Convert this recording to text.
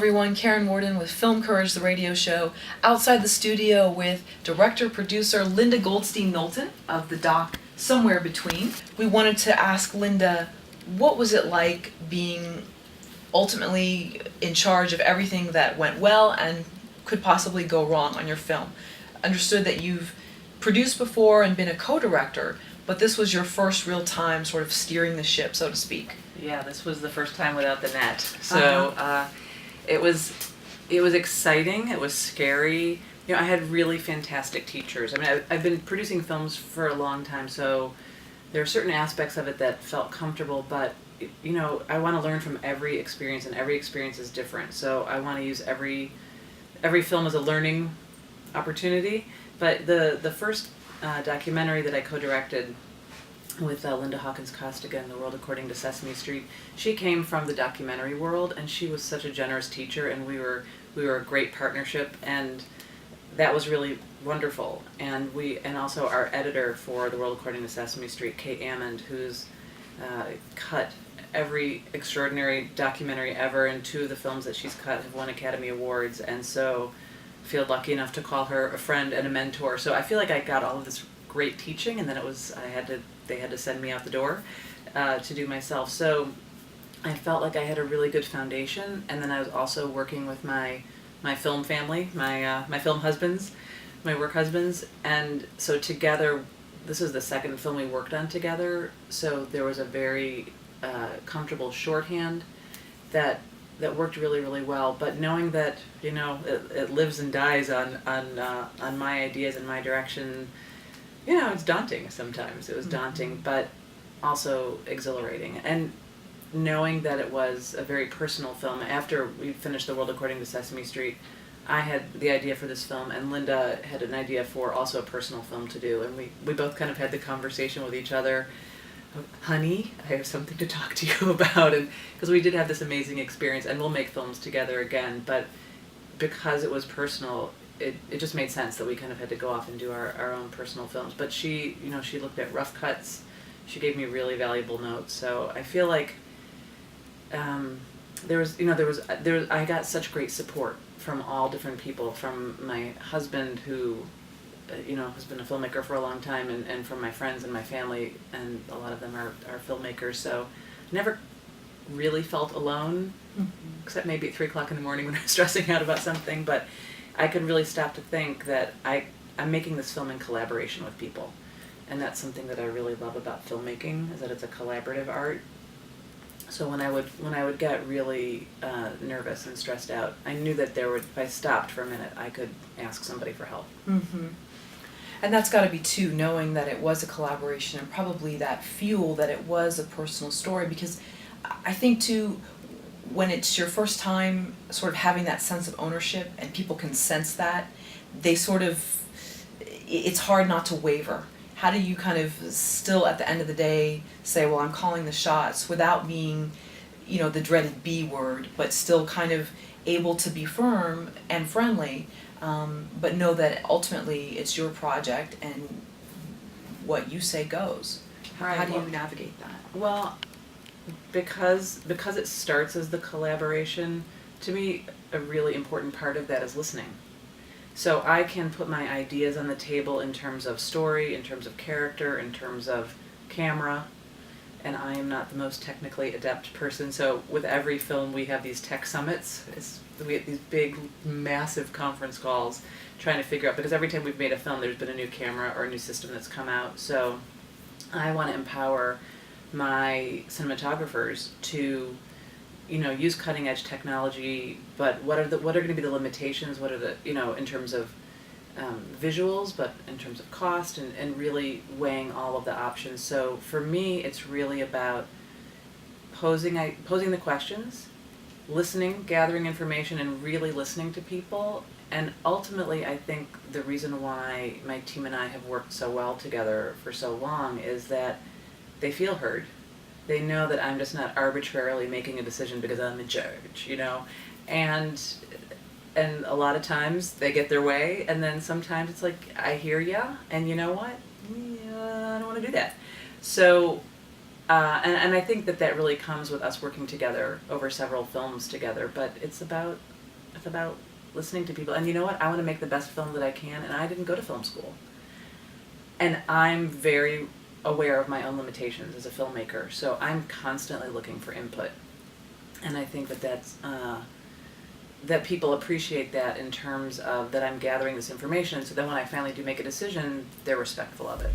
everyone, Karen Warden with Film Courage, the radio show, outside the studio with director-producer Linda Goldstein Knowlton of the doc Somewhere Between. We wanted to ask Linda, what was it like being ultimately in charge of everything that went well and could possibly go wrong on your film? Understood that you've produced before and been a co-director, but this was your first real time sort of steering the ship, so to speak. Yeah, this was the first time without the net. So it was exciting. It was scary. You know, I had really fantastic teachers. I mean, I've been producing films for a long time, so there are certain aspects of it that felt comfortable, but you know, I want to learn from every experience, and every experience is different. So I want to use every film as a learning opportunity. But the first documentary that I co-directed with Linda Hawkins Costigan, The World According to Sesame Street, she came from the documentary world, and she was such a generous teacher, and we were a great partnership, and that was really wonderful. And also our editor for The World According to Sesame Street, Kate Ammond, who's cut every extraordinary documentary ever, and 2 of the films that she's cut have won Academy Awards, and so I feel lucky enough to call her a friend and a mentor. So I feel like I got all of this great teaching, and then they had to send me out the door to do myself. So I felt like I had a really good foundation, and then I was also working with my film family, my film husbands, my work husbands, and so together, this was the second film we worked on together, so there was a very comfortable shorthand that worked really, really well. But knowing that, you know, it lives and dies on my ideas and my direction, you know, it's daunting sometimes. It was daunting, but also exhilarating. And knowing that it was a very personal film, after we finished The World According to Sesame Street, I had the idea for this film, and Linda had an idea for also a personal film to do. And we both kind of had the conversation with each other, honey, I have something to talk to you about. And because we did have this amazing experience, and we'll make films together again, but because it was personal, it just made sense that we kind of had to go off and do our own personal films. But she, you know, she looked at rough cuts. She gave me really valuable notes. So I feel like I got such great support from all different people, from my husband, who you know, has been a filmmaker for a long time, and from my friends and my family, and a lot of them are filmmakers. So never really felt alone, except maybe at 3 o'clock in the morning when I was stressing out about something. But I could really stop to think that I'm making this film in collaboration with people. And that's something that I really love about filmmaking, is that it's a collaborative art. So when I would get really nervous and stressed out, I knew that if I stopped for a minute, I could ask somebody for help. Mm-hmm. And that's got to be too, knowing that it was a collaboration, and probably that fuel that it was a personal story. Because I think too, when it's your first time sort of having that sense of ownership, and people can sense that, it's hard not to waver. How do you kind of still at the end of the day say, well, I'm calling the shots, without being, you know, the dreaded B word, but still kind of able to be firm and friendly, but know that ultimately it's your project and what you say goes. How do you navigate that? Well, because it starts as the collaboration, to me a really important part of that is listening. So I can put my ideas on the table in terms of story, in terms of character, in terms of camera, and I am not the most technically adept person. So with every film we have these tech summits. We have these big, massive conference calls trying to figure out, because every time we've made a film there's been a new camera or a new system that's come out. So I want to empower my cinematographers to, you know, use cutting edge technology, but what are going to be the limitations? What are the, you know, in terms of visuals, but in terms of cost, and really weighing all of the options. So for me, it's really about posing the questions, listening, gathering information, and really listening to people. And ultimately, I think the reason why my team and I have worked so well together for so long is that they feel heard. They know that I'm just not arbitrarily making a decision because I'm in charge, you know? And a lot of times they get their way, and then sometimes it's like, I hear ya, and you know what? I don't want to do that. So, and I think that really comes with us working together over several films together, but it's about It's about listening to people. And you know what? I want to make the best film that I can, and I didn't go to film school. And I'm very aware of my own limitations as a filmmaker, so I'm constantly looking for input. And I think that that's that people appreciate that in terms of that I'm gathering this information, so then when I finally do make a decision, they're respectful of it.